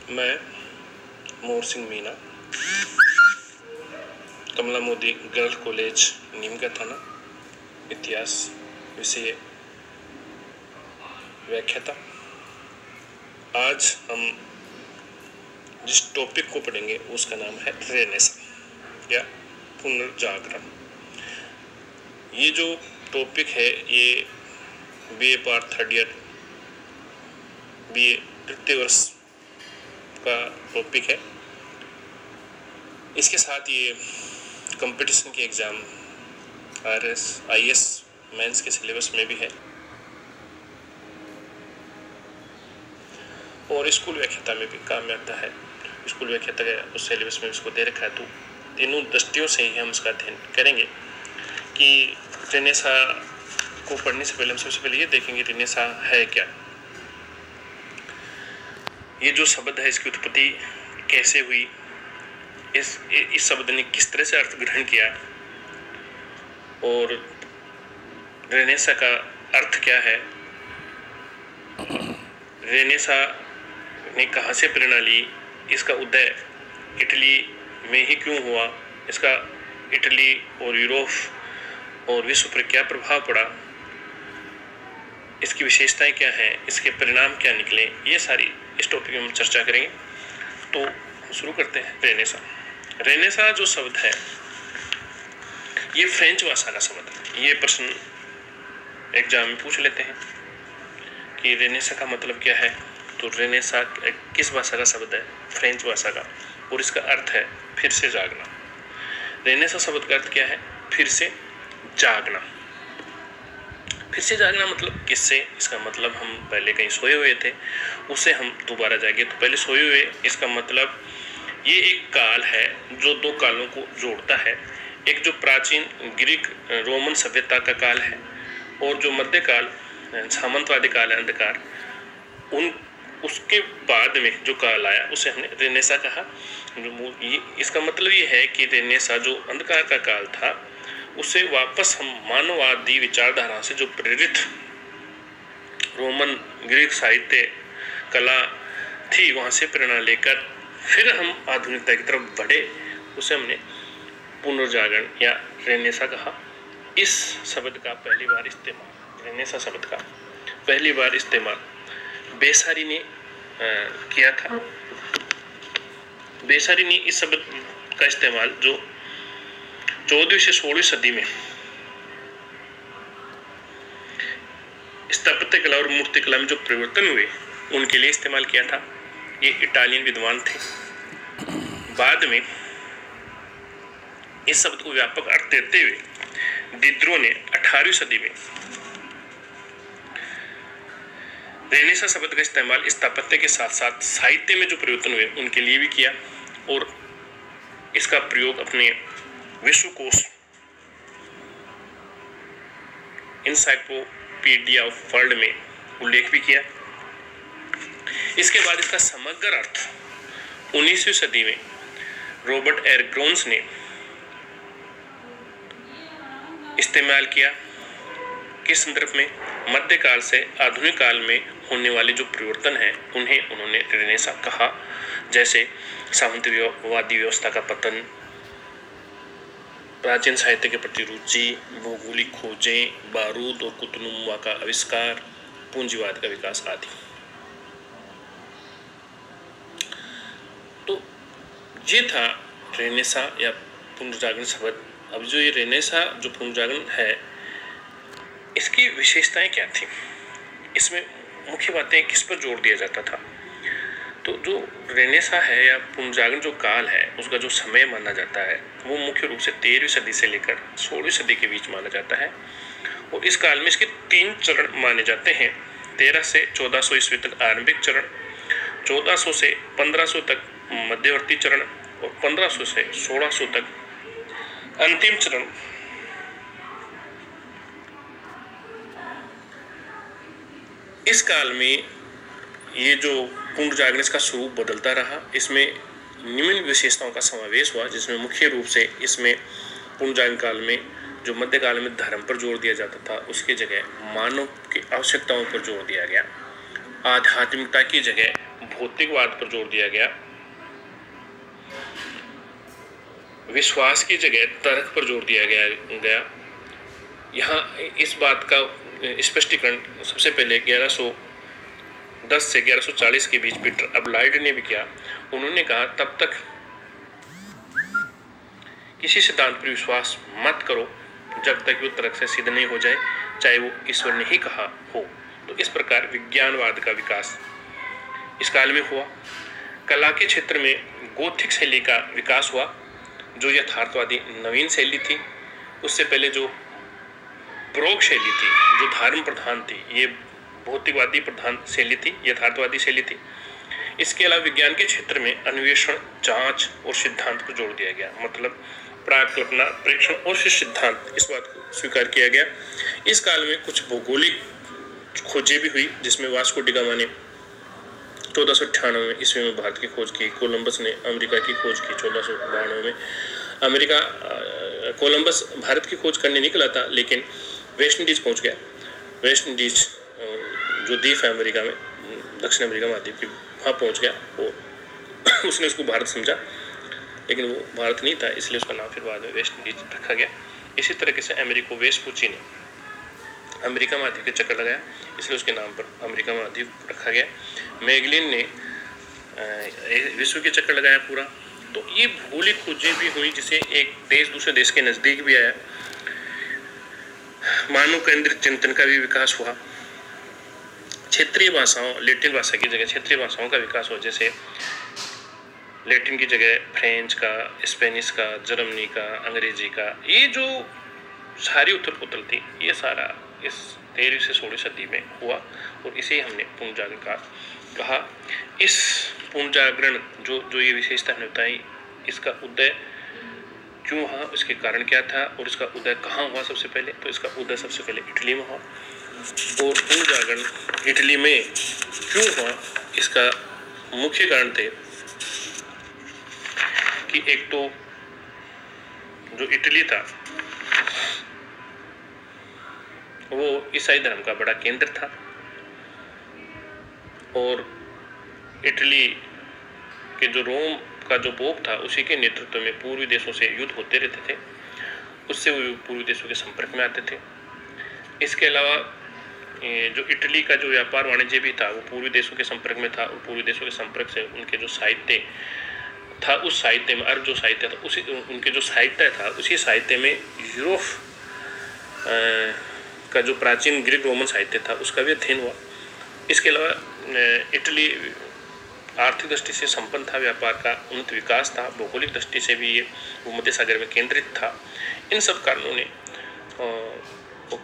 मैं मोर सिंह मीना, कमला Modi girls college Neemka थाना, इतिहास विषय व्याख्याता। आज हम जिस टॉपिक को पढ़ेंगे उसका नाम है रेनेसा या पुनर्जागरण। ये जो टॉपिक है ये BA part 3rd year BA तृतीय वर्ष का टॉपिक है। इसके साथ ये कंपटीशन के एग्ज़ाम RS IS मेंस के सिलेबस में भी है और स्कूल व्याख्याता में भी काम में आता है। स्कूल व्याख्याता के उस सिलेबस में इसको दे रखा है। तो तीनों दृष्टियों से ही हम इसका अध्ययन करेंगे कि रेनेसा को पढ़ने से पहले हम सबसे पहले ये देखेंगे रेनेसा है क्या। ये जो शब्द है इसकी उत्पत्ति कैसे हुई, इस शब्द ने किस तरह से अर्थ ग्रहण किया और रेनेसा का अर्थ क्या है, रेनेसा ने कहाँ से प्रेरणा ली, इसका उदय इटली में ही क्यों हुआ, इसका इटली और यूरोप और विश्व पर क्या प्रभाव पड़ा, इसकी विशेषताएं क्या हैं, इसके परिणाम क्या निकले, ये सारी इस टॉपिक में हम चर्चा करेंगे। तो शुरू करते हैं। रेनेसा, रेनेसा जो शब्द है ये फ्रेंच भाषा का शब्द है। ये प्रश्न एग्जाम में पूछ लेते हैं कि रेनेसा का मतलब क्या है। तो रेनेसा किस भाषा का शब्द है? फ्रेंच भाषा का, और इसका अर्थ है फिर से जागना। रेनेसा शब्द का अर्थ क्या है? फिर से जागना। फिर से जागना मतलब किससे? इसका मतलब हम पहले कहीं सोए हुए थे, उससे हम दोबारा जागे। तो पहले सोए हुए, इसका मतलब ये एक काल है जो दो कालों को जोड़ता है। एक जो प्राचीन ग्रीक रोमन सभ्यता का काल है और जो मध्यकाल सामंतवादी काल है, अंधकार, उसके बाद में जो काल आया उसे हमने रेनेसा कहा। इसका मतलब ये है कि रेनेसा जो अंधकार का काल था उसे वापस हम मानववादी विचारधारा से जो प्रेरित रोमन ग्रीक साहित्य कला थी वहाँ से प्रेरणा लेकर फिर हम आधुनिकता की तरफ बढ़े, उसे हमने पुनर्जागरण या रेनेसा कहा। इस शब्द का पहली बार इस्तेमाल, रेनेसा शब्द का पहली बार इस्तेमाल बेसारी ने किया था। बेसारी ने इस शब्द का इस्तेमाल जो 14वीं से 16वीं सदी में स्थापत्य कला और मूर्ति कला में जो परिवर्तन हुए उनके लिए इस्तेमाल किया था। ये इटालियन विद्वान थे। बाद में इस शब्द को व्यापक अर्थ देते हुए डिड्रो ने 18वीं सदी में रेनेसा शब्द का इस्तेमाल स्थापत्य के साथ साथ साहित्य में जो परिवर्तन हुए उनके लिए भी किया और इसका प्रयोग अपने विश्वकोश इनसाइक्लोपीडिया ऑफ वर्ल्ड में उल्लेख भी किया। इसके बाद इसका समग्र अर्थ 19वीं सदी में रॉबर्ट एयर ग्रोन्स ने इस्तेमाल किया। किस संदर्भ में? मध्यकाल से आधुनिक काल में होने वाले जो परिवर्तन हैं उन्हें उन्होंने रेनेसा कहा, जैसे सामंतवादी व्यवस्था का पतन, प्राचीन साहित्य के प्रति रुचि, भौगोलिक खोजें, बारूद और कुतुनुमा का आविष्कार, पूंजीवाद का विकास आदि। तो ये था रेनेसा या पुनर्जागरण शब्द। अब जो ये रेनेसा जो पुनर्जागरण है इसकी विशेषताएं क्या थी, इसमें मुख्य बातें किस पर जोर दिया जाता था। तो जो रेनेसा है या पुनर्जागरण जो काल है उसका जो समय माना जाता है वो मुख्य रूप से 13वीं सदी से लेकर 16वीं सदी के बीच माना जाता है और इस काल में इसके 3 चरण माने जाते हैं। 1300 से 1400 ईस्वी तक आरंभिक चरण, 1400 से 1500 तक मध्यवर्ती चरण और 1500 से 1600 तक अंतिम चरण। इस काल में ये जो पुनर्जागरण इसका स्वरूप बदलता रहा। इसमें निम्न विशेषताओं का समावेश हुआ, जिसमें मुख्य रूप से इसमें पुनर्जागरण काल में जो मध्यकाल में धर्म पर जोर दिया जाता था उसकी जगह मानव की आवश्यकताओं पर जोर दिया गया। आध्यात्मिकता की जगह भौतिकवाद पर जोर दिया गया, विश्वास की जगह तर्क पर जोर दिया गया। यहाँ इस बात का स्पष्टीकरण सबसे पहले 1110 से 1140 के बीच पीटर अबलाइड ने भी किया। उन्होंने कहा तब तक किसी सिद्धांत पर विश्वास मत करो जब तक वो तर्क से सिद्ध नहीं हो जाए, चाहे वो ईश्वर ने ही कहा हो। तो इस प्रकार विज्ञानवाद का विकास इस काल में हुआ। कला के क्षेत्र में गोथिक शैली का विकास हुआ, जो यथार्थवादी नवीन शैली थी। उससे पहले जो बारोक शैली थी, जो धर्म प्रधान थी, ये भौतिकवादी प्रधान शैली थी, यथार्थवादी शैली थी। इसके अलावा विज्ञान के क्षेत्र में अन्वेषण, जांच और सिद्धांत पर जोर दिया गया। मतलब प्राकल्पना, परीक्षण और सिद्धांत, इस बात को स्वीकार किया गया। इस काल में कुछ भौगोलिक खोजें भी हुई, जिसमें वास्को डी गामा ने 1498 ईस्वी में भारत की खोज की। कोलंबस ने अमेरिका की खोज की 1492 में। कोलंबस भारत की खोज करने निकला था, लेकिन वेस्ट इंडीज पहुंच गया। वेस्ट इंडीज जो द्वीप है अमेरिका में, दक्षिण अमेरिका महाद्वीप की, वहाँ पहुंच गया और उसने उसको भारत समझा, लेकिन वो भारत नहीं था, इसलिए उसका नाम फिर बाद में वेस्ट इंडीज रखा गया। इसी तरीके से अमेरिको वेस्पुची ने अमेरिका महाद्वीप के चक्कर लगाया, इसलिए उसके नाम पर अमेरिका महाद्वीप रखा गया। मैगलिन ने विश्व के चक्कर लगाया पूरा। तो ये भौगोलिक खोजें भी हुई, जिसे एक देश दूसरे देश के नज़दीक भी आया। मानव केंद्रित चिंतन का भी विकास हुआ। क्षेत्रीय भाषाओं, लैटिन भाषा की जगह क्षेत्रीय भाषाओं का विकास हुआ, जैसे लैटिन की जगह फ्रेंच का, स्पेनिश का, जर्मनी का, अंग्रेजी का। ये जो सारी उथल पुथल थी, ये सारा इस 13वीं से 16वीं सदी में हुआ और इसे हमने पुनर्जागरण का कहा। इस पुनर्जागरण जो ये विशेषता हमने बताई, इसका उदय क्यों हुआ, इसके कारण क्या था और इसका उदय कहाँ हुआ। सबसे पहले तो इसका उदय सबसे पहले इटली में हुआ। और पुनर्जागरण इटली में क्यों हुआ, इसका मुख्य कारण थे कि एक तो जो इटली था वो ईसाई धर्म का बड़ा केंद्र था, और इटली के जो रोम का जो पोप था, उसी के नेतृत्व में पूर्वी देशों से युद्ध होते रहते थे, उससे वो पूर्वी देशों के संपर्क में आते थे। इसके अलावा जो इटली का जो व्यापार वाणिज्य भी था, वो पूर्वी देशों के संपर्क में था, और पूर्वी देशों के संपर्क से उनके जो साहित्य था, उस साहित्य में अर्ब जो साहित्य था, उसी उनके जो साहित्य था, उसी साहित्य में यूरोप का जो प्राचीन ग्रीक रोमन साहित्य था, उसका भी अध्ययन हुआ। इसके अलावा इटली आर्थिक दृष्टि से संपन्न था, व्यापार का उन्नत विकास था, भौगोलिक दृष्टि से भी ये भूमध्य सागर में केंद्रित था। इन सब कारणों ने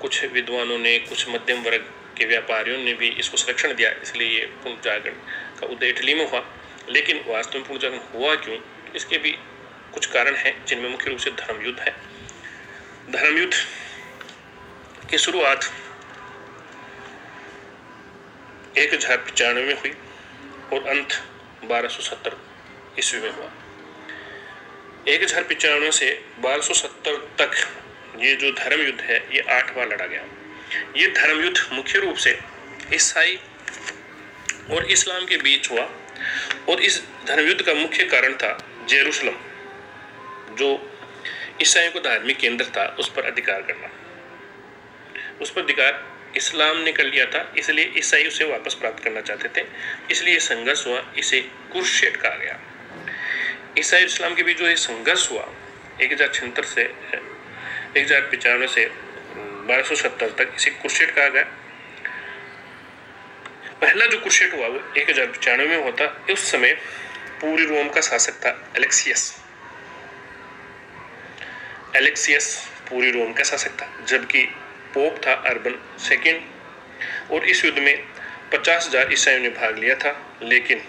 कुछ विद्वानों ने, कुछ मध्यम वर्ग के व्यापारियों ने भी इसको संरक्षण दिया, इसलिए ये पुनर्जागरण का उदय इटली में हुआ। लेकिन वास्तव में पुनर्जागरण हुआ क्यों, इसके भी कुछ कारण हैं, जिनमें मुख्य रूप से धर्मयुद्ध है। धर्मयुद्ध की शुरुआत 1095 में हुई और अंत 1270 ईस्वी में हुआ। 1095 से 1270 तक ये जो धर्म युद्ध है, ये 8 बार लड़ा गया। ये धर्म युद्ध मुख्य रूप से ईसाई और इस्लाम के बीच हुआ, और इस धर्म युद्ध का मुख्य कारण था जेरूशलम, जो ईसाइयों का धार्मिक केंद्र था, उस पर अधिकार करना। उस पर अधिकार इस्लाम ने कर लिया था, इसलिए ईसाई उसे वापस प्राप्त करना चाहते थे, इसलिए संघर्ष हुआ। इसे क्रुसेड कहा गया। ईसाई और इस्लाम के बीच जो ये संघर्ष हुआ 1096 से 1095 से 1270 तक, इसे क्रुसेड कहा गया। पहला जो क्रुसेड हुआ वो 1095 में होता। उस समय पूरी रोम का शासक था एलेक्सियस पूरी रोम का शासक था, जबकि पोप था अर्बन II। और इस युद्ध में 50,000 ईसाइयों ने भाग लिया था, लेकिन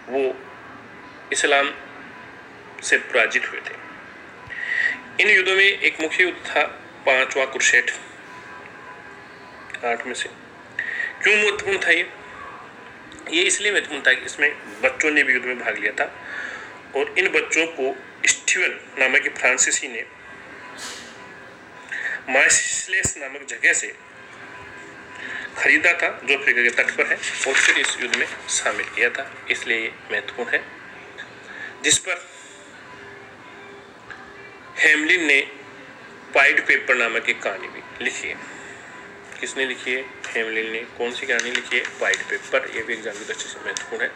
वो इस्लाम से पराजित हुए थे। इन युद्धों में एक मुख्य युद्ध था 5वां क्रुसेड 8 में से। क्यों महत्वपूर्ण था ये इसलिए महत्वपूर्ण था कि इसमें बच्चों ने भी युद्ध में भाग लिया था, और इन बच्चों को स्टीवन नामक एक फ्रांसीसी ने मार्सिलेस नामक जगह से खरीदा था जो अफ्रीका के तट पर है और फिर इस युद्ध में शामिल किया था, इसलिए ये महत्वपूर्ण है। जिस पर हेमलिन ने वाइट पेपर नामक एक कहानी भी लिखी है। किसने लिखी है? हेमलिन ने। कौन सी कहानी लिखी है? White paper. ये भी एग्जाम की दृष्टि से महत्वपूर्ण है।